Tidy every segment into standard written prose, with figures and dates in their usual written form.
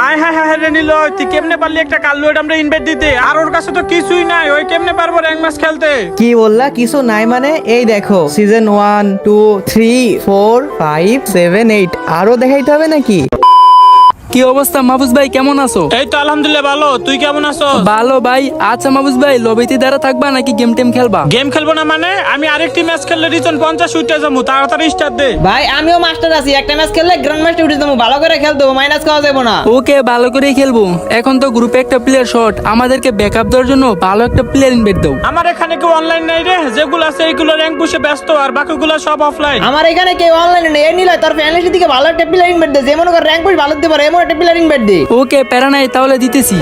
আয় হ্যাঁ হ্যাঁ রে নিল, তুই কেমনে পারলি একটা কাল্লু আমরা ইনভাইট দিতে? আর ওর কাছে তো কিছুই নাই, ওই কেমনে পারবো র্যাঙ্ক ম্যাচ খেলতে? কি বললা কিছু নাই মানে? এই দেখো সিজন 1 2 3 4 5 7 8 আরো দেখাইতে হবে নাকি? কি অবস্থা মাহফুজ ভাই, কেমন আছো? এই তো আলহামদুলিল্লাহ ভালো, তুই কেমন আছো? ভালো ভাই। আচ্ছা মাহফুজ ভাই, লবিতে দ্বারা থাকবা নাকি গেম টেম খেলবা? গেম খেলবো না মানে? আমি আরেকটি ম্যাচ খেললে রিজন 50 উঠে যাবো, তাড়াতাড়ি স্টার্ট দে। ভাই আমিও মাস্টার আছি, একটা ম্যাচ খেললে গ্র্যান্ড মাস্টার উঠে যাবো, ভালো করে খেলতে হবে, মাইনাস খাওয়া যাবে না। ওকে, ভালো করেই খেলবো। এখন তো গ্রুপে একটা প্লেয়ার শর্ট, আমাদেরকে ব্যাকআপ দেওয়ার জন্য ভালো একটা প্লেয়ার ইনভাইট দাও। আমার এখানে কেউ অনলাইন নাই রে, যেগুলো আছে এইগুলো র্যাঙ্ক পুশে ব্যস্ত, আর বাকিগুলো সব অফলাইন। আমার এখানে কেউ অনলাইনে নেই, এই নিলে তোর ফ্যামিলির দিকে ভালো একটা প্লেয়ার ইনভাইট দে, যেমন করে র্যাঙ্ক পুশ ভালো দিতে পারে এমন একটা প্লেয়ার ইনভাইট দে। ওকে, প্যারা নাই, তাহলে দিতেছি।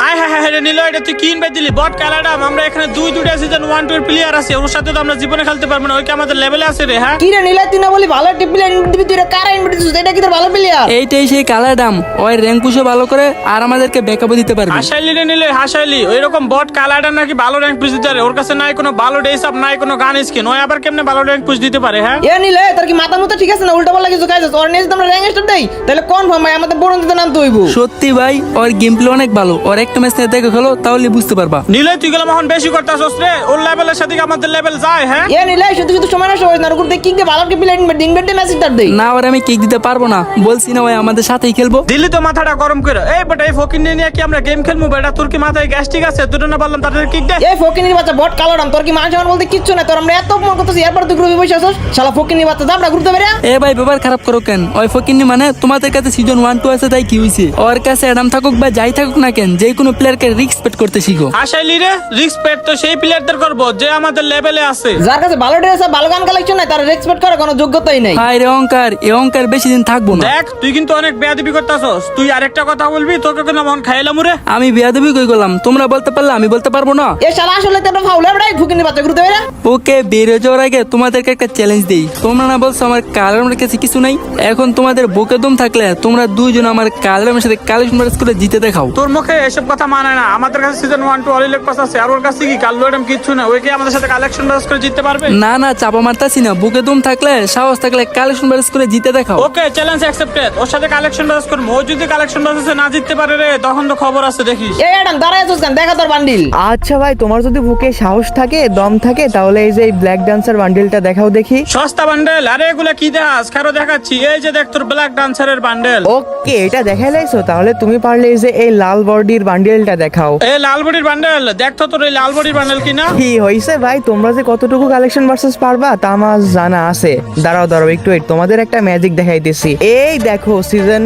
আয় হ্যাঁ হ্যাঁ রে নিল, এটা তুই কি ইনভাইট দিলি? বট কালাডাম, আমরা এখানে দুইটা সিজন 1 2 এর প্লেয়ার আছে, ওর সাথে তো আমরা জীবনে খেলতে পারবো না, ওই কি আমাদের লেভেলে আছে রে? হ্যাঁ কি রে নিলে, তুই না বলি ভালো একটা প্লেয়ার ইনভাইট দিবি, তুই কারা ইনভাইট দিছিস? এটা কি তোর ভালো প্লেয়ার? এইটাই সেই কালার দাম, ওই র্যাঙ্ক পুশে ভালো করে আর আমাদেরকে ব্যাকআপও দিতে পারবে। হাসাইলি রে নিলে, হাসাইলি। ওইরকম বট কালাডাম নাকি ভালো র্যাঙ্ক পুশ দিতে পারে? ওর কাছে নাই কোনো ভালো ডেস আপ, নাই কোনো গান স্কিন, ওই আবার কেমনে ভালো র্যাঙ্ক পুশ দিতে পারে? হ্যাঁ এ নিলে তোর কি মাথা মতো ঠিক আছে না? উল্টা পাল্টা কিছু খাইছিস? ওর নিয়ে যদি আমরা র্যাঙ্ক স্টার দেই তাহলে কনফার্ম ভাই আমাদের বরণ দিতে নাম তো হইব। সত্যি ভাই, ওর গেম প্লে অনেক ভালো, ওর একটা ম্যাচ নিয়ে দেখে খেলো, তাহলে বুঝতে পারবা। নিলে তুই গেলে মহন বেশি করতেছস রে, ওর লেভেলের সাথে কি আমাদের লেভেল যায়? হ্যাঁ এ নিলে শুধু শুধু সময় নষ্ট করিস না, ওর উপর কিক দে, ভালো একটা প্লেয়ার ইনভাইট দে, ম্যাচ স্টার দেই। না, ওর আমি কিক দিতে পারবো না, বলছি না ওই আমাদের সাথেই খেলবো। দিল্লি তো মাথাটা গরম করে। এই বেটা, এই ফকির নিয়ে কি আমরা গেম খেলবো? বেটা তোর কি মাথায় গ্যাস ঠিক আছে? তুই না বললাম তাদের কিক দে। এই ফকিনির বাচ্চা বট কালো রাম, তোর কি মান সম্মান বলতে কিচ্ছু না? তোর আমরা এত অপমান করতেছি, এরপর তুই গ্রুপে বসে আছিস, শালা ফকিনির বাচ্চা, যা আমরা ঘুরতে বেরিয়া। এ ভাই, ব্যবহার খারাপ করো কেন? ওই ফকিন্নি মানে তোমাদের কাছে সিজন 1 2 আছে, তাই কি হইছে? ওর কাছে অ্যাডাম থাকুক বা যাই থাকুক না কেন, যে কোনো প্লেয়ারকে রিসপেক্ট করতে শিখো। হাসাইলি রে, রিসপেক্ট তো সেই প্লেয়ারদের করবো যে আমাদের লেভেলে আছে। যার কাছে ভালো ড্রেস আর ভালো গান কালেকশন নাই, তার রেসপেক্ট করার কোনো যোগ্যতাই নাই। হায় রে অহংকার, এ অহংকার বেশি দিন থাকবো না। দেখ তুই কিন্তু অনেক বেয়াদবি করতেছস। তুই আরেকটা কথা বলবি, তোকে কোনো মন খাইলাম রে। আমি বিয়াদবি কই গেলাম? তোমরা বলতে পারলে আমি বলতে পারবো না? এ শালা আসলে তো একটা ফাউল, এবারে ফকিনির বাচ্চা ঘুরতে বেরিয়া। ওকে, বের হয়ে যাওয়ার আগে তোমাদেরকে একটা চ্যালেঞ্জ দেই। তোমরা না বলছো আমার কালারের কাছে কিছু নাই? এখন তোমাদের বুকে দম থাকলে তোমরা দুইজন আমার কালারের সাথে কালেকশন ম্যাচ করে জিতে দেখাও। তোর মুখে এসব কথা মানায় না। আমাদের কাছে সিজন 1 2 অল ইলেক্ট পাস আছে, আর ওর কাছে কি কাল্লু এরকম কিচ্ছু না। ওই কি আমাদের সাথে কালেকশন ব্যাস করে জিততে পারবে? না না, চাপা মারতাছি না, বুকে দম থাকলে সাহস থাকলে কালেকশন ম্যাচ করে জিতে দেখাও। ওকে, চ্যালেঞ্জ অ্যাকসেপ্টেড। ওর সাথে কালেকশন ব্যাস করব। ও যদি কালেকশন ব্যাসে না জিততে পারে রে, তখন তো খবর আছে, দেখিস। এই অ্যাডাম দাঁড়ায় আছিস কেন? দেখা তোর বান্ডিল। আচ্ছা ভাই, তোমার যদি বুকে সাহস থাকে, দম থাকে, তাহলে এই যে এই ব্ল্যাক ডান্সার বান্ডেলটা দেখাও দেখি। সস্তা বান্ডেল? আরে এগুলা কি দেখাস? কারো দেখাচ্ছি, এই যে দেখ তোর ব্ল্যাক ডান্সারের বান্ডেল। ওকে, এটা দেখাই লাইছো, তাহলে তুমি পারলে এই যে এই লাল বডির বান্ডেলটা দেখাও। এই লালবড়ির বান্ডেল দেখ তো, তোর এই লালবড়ির বান্ডেল কিনা? কি হইছে ভাই, তোমরা যে কতটুকু কালেকশন ভার্সেস পারবা তা আমার জানা আছে। দাঁড়াও দাঁড়াও একটু wait, তোমাদের একটা ম্যাজিক দেখাইতেছি। এই দেখো সিজন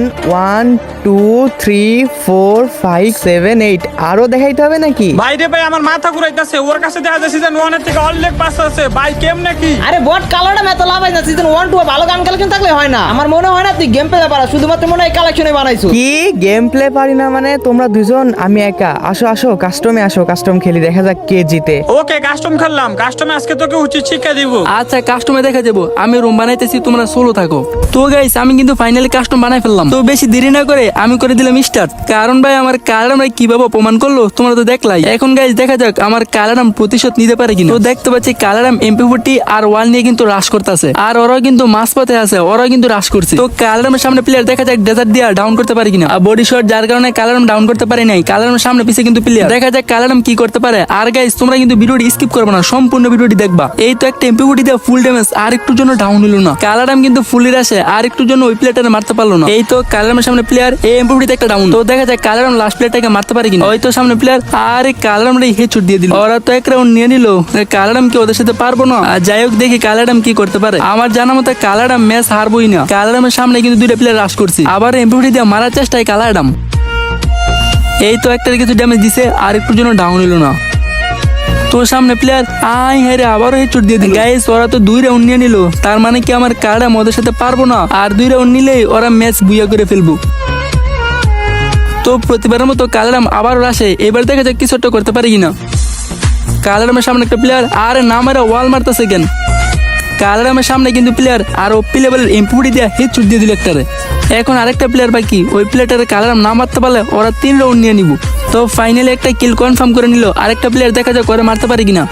1 2 3 4 5 7 8 আরো দেখাইতে হবে নাকি? ভাই রে ভাই, আমার মাথা ঘুরাইতেছে। ওর কাছে দেখা যায় সিজন 1 এর থেকে অল ইলেক্ট পাস আছে। ভাই কেমনে কি? আরে বট কালোটা এত লাভ হয় না, সিজন 1 2 ভালো গান কালেকশন থাকলে হয় না। আমার মনে হয় না তুই গেম প্লে পারা, শুধুমাত্র মনে হয় কালেকশনে বানাইছো। কি গেম প্লে পারি না মানে? তোমরা দুজন, আমি একা। আসো আসো কাস্টমে আসো, কাস্টম খেলি, দেখা যাক কে জিতে। ওকে, কাস্টম খেললাম। কাস্টমে আজকে তোকে উচিত শিক্ষা দিব। আচ্ছা, কাস্টমে দেখা যাবো, আমি রুম বানাইতেছি, তোমরা সোলো থাকো। তো গাইস, আমি কিন্তু ফাইনালি কাস্টম বানাই ফেললাম। তো বেশি দেরি না করে আমি করে দিলাম স্টার্ট। কারণ ভাই আমার কালারাম কিভাবে অপমান করলো তোমরা তো দেখলাই। এখন গাইস দেখা যাক আমার কালারাম প্রতিশোধ নিতে পারে কিনা। তো দেখতে পাচ্ছি কালারাম MP40 আর ওয়াল নিয়ে কিন্তু রাশ করতেছে, আর ওরাও কিন্তু মাঝপথে আছে, ওরাও কিন্তু রাশ করছে। তো কালারামের সামনে প্লেয়ার দেখা যাক ডেজার্ট দিয়া ডাউন করতে পারে কিনা। বডি শট যার কারণে কালারাম ডাউন করতে পারে নাই। কালারামের সামনে পিছে কিন্তু প্লেয়ার, দেখা যাক কালারাম কি করতে পারে। আর গাইস তোমরা কিন্তু ভিডিওটি স্কিপ করবে না, সম্পূর্ণ ভিডিওটি দেখবা। এই তো একটা MP40 দিয়ে ফুল ড্যামেজ, আর একটু জন্য ডাউন হলো না। কালারাম কিন্তু ফুলের আসে, আর একটু জন্য ওই প্লেয়ারটা মারতে পারলো না। এই তো কালারামের সামনে প্লেয়ার, এই MP40 তে একটা ডাউন। তো দেখা যাক কালারাম লাস্ট প্লেয়ারটাকে মারতে পারে কিনা। ওই তো সামনে প্লেয়ার, আর এই কালারাম হেডশট দিয়ে দিল। ওরা তো এক রাউন্ড নিয়ে নিল। কালারাম কি ওদের সাথে পারবো না? আর যাই হোক, দেখি কালারাম কি করতে পারে। আমার জানা মতে কালারাম ম্যাচ হারবই না। কালারামের সামনে কিন্তু দুইটা প্লেয়ার রাশ করছে, আবার MP40 দিয়ে মারার চেষ্টায় কালারাম। এই তো একটা কিছু ড্যামেজ দিছে, আর একটু জন্য ডাউন হলো না। তোর সামনে প্লেয়ার, আই হ্যাঁ রে, আবারও হেডশট দিয়ে দিল। গাইস ওরা তো 2 রাউন্ড নিয়ে নিল, তার মানে কি আমার কালারাম ওদের সাথে পারবো না? আর 2 রাউন্ড নিলেই ওরা ম্যাচ বুইয়া করে ফেলবো। তো প্রতিবারের মতো কালারাম আবারও আসে, এবার দেখা যাক কিছু একটা করতে পারি কিনা। কালারামের সামনে একটা প্লেয়ার, আর না মারা ওয়াল মারতেছে কেন? কালারামের সামনে কিন্তু প্লেয়ার, আর ওপি লেভেলের MP40 দিয়ে হেডশট দিয়ে দিল একটারে। এখন আরেকটা প্লেয়ার বাকি, ওই প্লেয়ারটারে কালারাম না মারতে পারলে ওরা 3 রাউন্ড নিয়ে নিব। তো ফাইনালি একটা কিল কনফার্ম করে নিল। আরেকটা প্লেয়ার দেখা যাক করে মারতে পারে কিনা।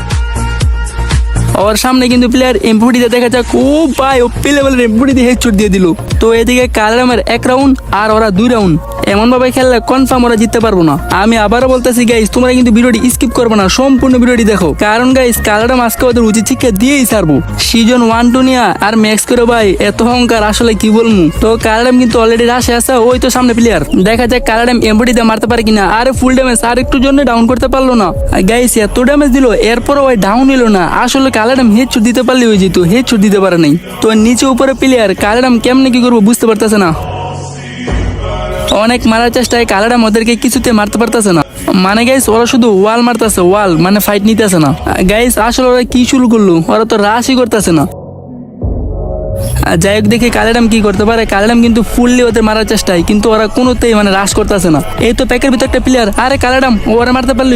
ওর সামনে কিন্তু প্লেয়ার এমপুটি দিয়ে দেখা যাক, ও ভাই ও লেভেলের এমপুটি দিয়ে হেডশট দিয়ে দিল। তো এদিকে কালারামের 1 রাউন্ড আর ওরা 2 রাউন্ড, এমন ভাবে খেললে কনফার্ম ওরা জিততে পারবো না। আমি আবারও বলতেছি গাইস, তোমরা কিন্তু ভিডিওটি স্কিপ করবে না, সম্পূর্ণ ভিডিওটি দেখো, কারণ গাইস কালারাম আজকে ওদের উচিত শিক্ষা দিয়েই ছাড়বো। সিজন 1-2 নিয়ে আর ম্যাক্স করে ভাই এত অহংকার আসলে কি বলবো। তো কালারাম কিন্তু অলরেডি রাশে আছে, ওই তো সামনে প্লেয়ার, দেখা যাক কালারাম এমপুটি দিয়ে মারতে পারে কিনা। আরে ফুল ড্যামেজ, আর একটু জন্য ডাউন করতে পারলো না গাইস, এত ড্যামেজ দিল এরপরও ওই ডাউন হলো না। আসলে কালারাম হেডশট দিতে পারলে হয়ে যেত, হেডশট দিতে পারে নাই। তো নিচে উপরে প্লেয়ার, কালারাম কেমনে কি করবো বুঝতে পারতেছে না। অনেক মারার চেষ্টায় কালারাম ওদেরকে কিছুতে মারতে পারতেছে না, মানে গাইস ওরা শুধু ওয়াল মারতেছে, ওয়াল মানে ফাইট নিতেছে না গাইস। আসলে ওরা কি শুরু করলো, ওরা তো রাশই করতেছে না। যাই হোক দেখি কালারাম কি করতে পারে। কালারাম কিন্তু ফুললি ওদের মারার চেষ্টায়, কিন্তু ওরা কোনোতেই মানে রাশ করতেছে না। এই তো প্যাকের ভিতর একটা প্লেয়ার, আরে কালারাম ওরা মারতে পারলে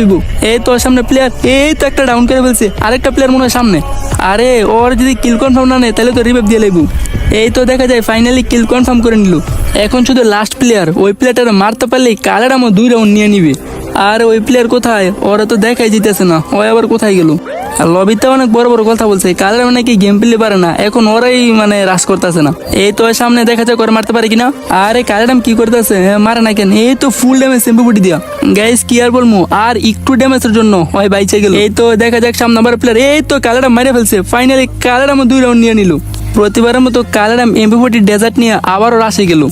এই তো সামনে প্লেয়ার, এই তো একটা ডাউন করে ফেলছে, আরেকটা প্লেয়ার মনে হয় সামনে। আরে ওর যদি কিল কনফার্ম না নেয় তাহলে তো রিভাইভ দিয়ে লাগবো। এই তো দেখা যায় ফাইনালি কিল কনফার্ম করে নিল। এখন শুধু লাস্ট প্লেয়ার, ওই প্লেয়ারটা মারতে পারলেই কালারামও 2 রাউন্ড নিয়ে নিবে। আর ওই প্লেয়ার কোথায়, ওরা তো দেখাই জিতেছে না, ওই আবার কোথায় গেল। আর লবিতে অনেক বড় বড় কথা বলছে, কালারাম নাকি গেম প্লে পারে না, এখন ওরাই মানে রাশ করতেছে না। এই তো সামনে দেখা যাক ওরা মারতে পারে কিনা। আরে কালারাম কি করতেছে, মারে না কেন, এই তো ফুল ড্যামেজ সিম্পুটি দিয়া গাইস, কি আর বলবো, আর একটু ড্যামেজের জন্য ওই বাইচে গেল। এই তো দেখা যাক সামনে আবার প্লেয়ার, এই তো কালারাম মেরে ফেলছে, ফাইনালি কালারামও 2 রাউন্ড নিয়ে নিল। প্রতিবারের মতো কালারাম এমপি40 ডেজার্ট নিয়ে আবারও রাশে গেল।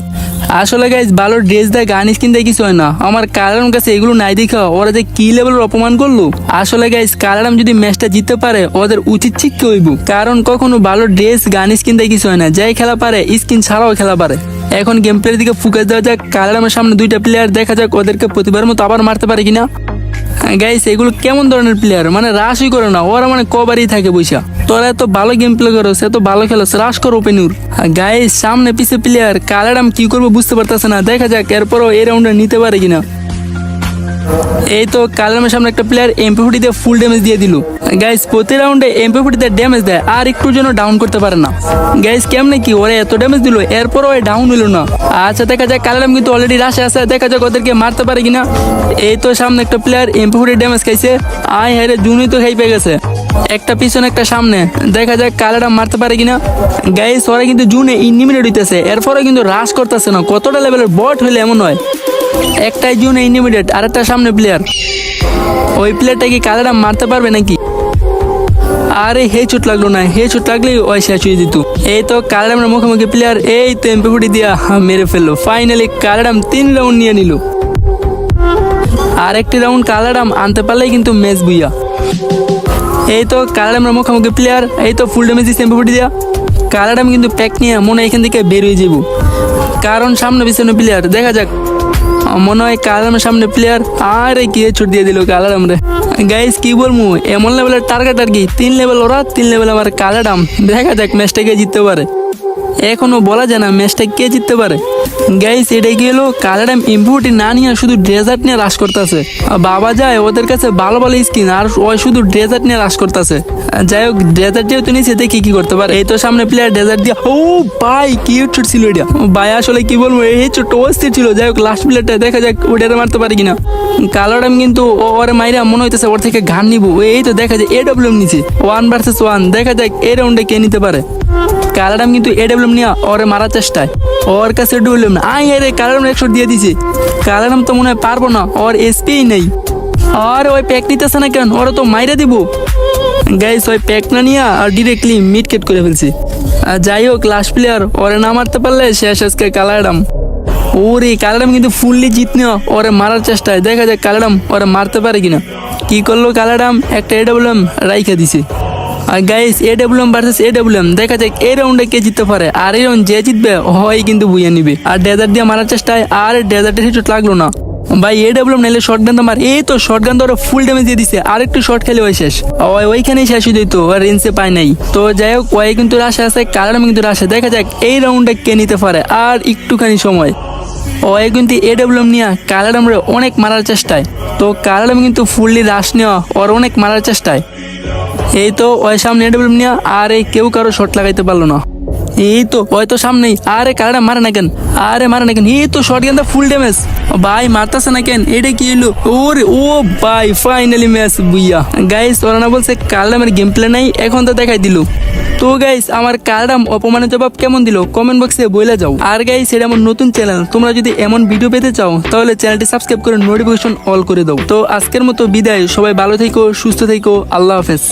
আসলে গাইজ ভালো ড্রেস দেয়, গান স্কিন দেয়, কিছু হয় না। আমার কালারাম কাছে এগুলো নাই দেখা ওরা যে কি লেভেলের অপমান করলো। আসলে গাইজ কালারাম যদি ম্যাচটা জিততে পারে ওদের উচিত শিক্ষা হইব, কারণ কখনো ভালো ড্রেস গান স্কিন দেয় কিছু হয় না, যাই খেলা পারে স্কিন ছাড়াও খেলা পারে। এখন গেম প্লের দিকে ফোকাস দেওয়া যাক। কালারামের সামনে 2টা প্লেয়ার, দেখা যাক ওদেরকে প্রতিবারের মতো আবার মারতে পারে কিনা। গাইস এগুলো কেমন ধরনের প্লেয়ার, মানে রাশই করে না ওরা, মানে কবারই থাকে বৈশা। তোরা এত ভালো গেম প্লে করো, সে তো ভালো খেলো, রাশ করো ওপেনুর। গাইস সামনে পিছে প্লেয়ার, কালারাম কি করবো বুঝতে পারতেছে না, দেখা যাক এরপরও এই রাউন্ডে নিতে পারে কিনা। এই তো কালারামের সামনে একটা প্লেয়ার এমপি40 দিয়ে ফুল ড্যামেজ দিয়ে দিল। গাইস প্রতি রাউন্ডে এমপি40 দিয়ে ড্যামেজ দেয়, আর একটু জন্য ডাউন করতে পারে না। গাইস কেমনে কি ওরা এত ড্যামেজ দিল এরপরও ডাউন হলো না। আচ্ছা দেখা যাক কালারাম কিন্তু অলরেডি রাশে আছে, দেখা যাক ওদেরকে মারতে পারে কিনা। এই তো সামনে একটা প্লেয়ার এমপি40 ড্যামেজ খাইছে, আয় হ্যাঁ রে জুনই তো খাই পেয়ে গেছে, একটা পিছনে একটা সামনে, দেখা যাক কালারাম মারতে পারে কিনা। গাইস ওরা কিন্তু জুনে ইনিমিনেট হইতেছে, এরপরে কিন্তু রাশ করতেছে না। কতটা লেভেলের বট হইলে এমন হয়, একটাই জুনে ইনিমিনেট আর একটা সামনে প্লেয়ার, ওই প্লেয়ারটা কি কালারাম মারতে পারবে নাকি? আরে হেডশট লাগলো না, হেডশট লাগলেই ওই শেষ হয়ে যেত। এই তো কালারামের মুখোমুখি প্লেয়ার, এই তো এমপি40 দিয়া মেরে ফেললো। ফাইনালি কালারাম 3 রাউন্ড নিয়ে নিল। আর একটি রাউন্ড কালারাম আনতে পারলেই কিন্তু ম্যাচ বুইয়া। এই তো কালারামের মুখোমুখি প্লেয়ার, এই তো ফুল ড্যামেজ দিচ্ছে এমপি40 দিয়া। কালারাম কিন্তু প্যাক নিয়ে মনে হয় এখান থেকে বের হয়ে যাব, কারণ সামনে পিছনে প্লেয়ার, দেখা যাক। মনে হয় কালারামের সামনে প্লেয়ার, আরে কি ছুট দিয়ে দিল কালারাম রে। গাইস কি বলবো, এমন লেভেলের টার্গেট আর কি, 3 লেভেল ওরা, 3 লেভেল আমার কালারাম। দেখা যাক ম্যাচটা কে জিততে পারে, এখনো বলা যায় না ম্যাচটা কে জিততে পারে। গাইস এটাই কি হলো, কালারাম এমপি40 না নিয়ে শুধু ডেজার্ট নিয়ে রাশ করতেছে। বাবা যায় ওদের কাছে ভালো ভালো স্কিন, আর ওই শুধু ডেজার্ট নিয়ে রাশ করতেছে। যাই হোক ডেজার্ট যেহেতু নিচে দেখি কি করতে পারে। এই তো সামনে প্লেয়ার ডেজার্ট দিয়ে, ও ভাই কি ছুট ছিল এটা ভাই, আসলে কি বলবো এই ছোট অস্থির ছিল। যাই হোক লাস্ট প্লেয়ারটা দেখা যাক ওইটারে মারতে পারে কিনা। কালারাম কিন্তু ওরে মাইরা মনে হইতেছে ওর থেকে ঘান নিবো। এই তো দেখা যায় AWM নিচে 1 ভার্সেস 1, দেখা যাক এই রাউন্ডে কে নিতে পারে। কালারাম কিন্তু AWM নিয়ে ওরে মারার চেষ্টায়, ওর কাছে AWM না, আই রে কালারাম হেডশট দিয়ে দিছে। কালারাম তো মনে হয় পারবো না, ওর এসপিই নেই। আর ওই প্যাক নিতেছে না কেন, ওরা তো মাইরা দিব। গাইস ওই প্যাক না নিয়ে আর ডিরেক্টলি মিড কেট করে ফেলছে। যাই হোক লাস্ট প্লেয়ার, ওরে না মারতে পারলে শেষ আজকে কালারাম। ওরে কালারাম কিন্তু ফুললি জিত নেওয়া, ওরে মারার চেষ্টায়, দেখা যাক কালারাম ওরে মারতে পারে কিনা। কি করলো কালারাম, একটা AWM রাইখা দিছে। আর গাইস AWM ভার্সেস AWM, দেখা যাক এই রাউন্ডে কে জিততে পারে। আর এই রাউন্ড যে জিতবে হয় কিন্তু বুইয়া নিবে। আর ডেজার্ট দিয়ে মারার চেষ্টায়, আর ডেজার্টে হেডশট লাগলো না ভাই। AWM নাইলে শর্টগান তো মার, এই তো শর্টগান তো ফুল ড্যামেজ দিয়ে দিছে। আর একটু শর্ট খেলে ওই শেষ, ওইখানেই শেষ হয়ে যেত, আর রেঞ্জে পায় নাই। তো যাই হোক ওই কিন্তু রাশে আছে, কালারাম কিন্তু রাশে, দেখা যাক এই রাউন্ডে কে নিতে পারে। আর একটুখানি সময়, ওই কিন্তু AWM নিয়ে কালারামরে অনেক মারার চেষ্টায়। তো কালারাম কিন্তু ফুললি রাশ নেওয়া ওর অনেক মারার চেষ্টায়। এই তো ওই সামনে AWM নিয়ে, আর এই কেউ কারো শট লাগাইতে পারলো না। এই তো হয়তো সামনেই। আরে কারাটা মারে না কেন, আরে মারে না কেন, এই তো শর্ট গেন্দা ফুল ড্যামেজ। ভাই মারতাছে না কেন, এটা কি হলো? ওরে ও ভাই ফাইনালি ম্যাচ বুইয়া। গাইস ওরা না বলছে কারাডামের গেম প্লে নাই, এখন তো দেখাই দিল। তো গাইস আমার কারাডাম অপমানের জবাব কেমন দিল কমেন্ট বক্সে বলে যাও। আর গাইস এটা আমার নতুন চ্যানেল, তোমরা যদি এমন ভিডিও পেতে চাও তাহলে চ্যানেলটি সাবস্ক্রাইব করে নোটিফিকেশন অল করে দাও। তো আজকের মতো বিদায়, সবাই ভালো থেকো, সুস্থ থেকো, আল্লাহ হাফেজ।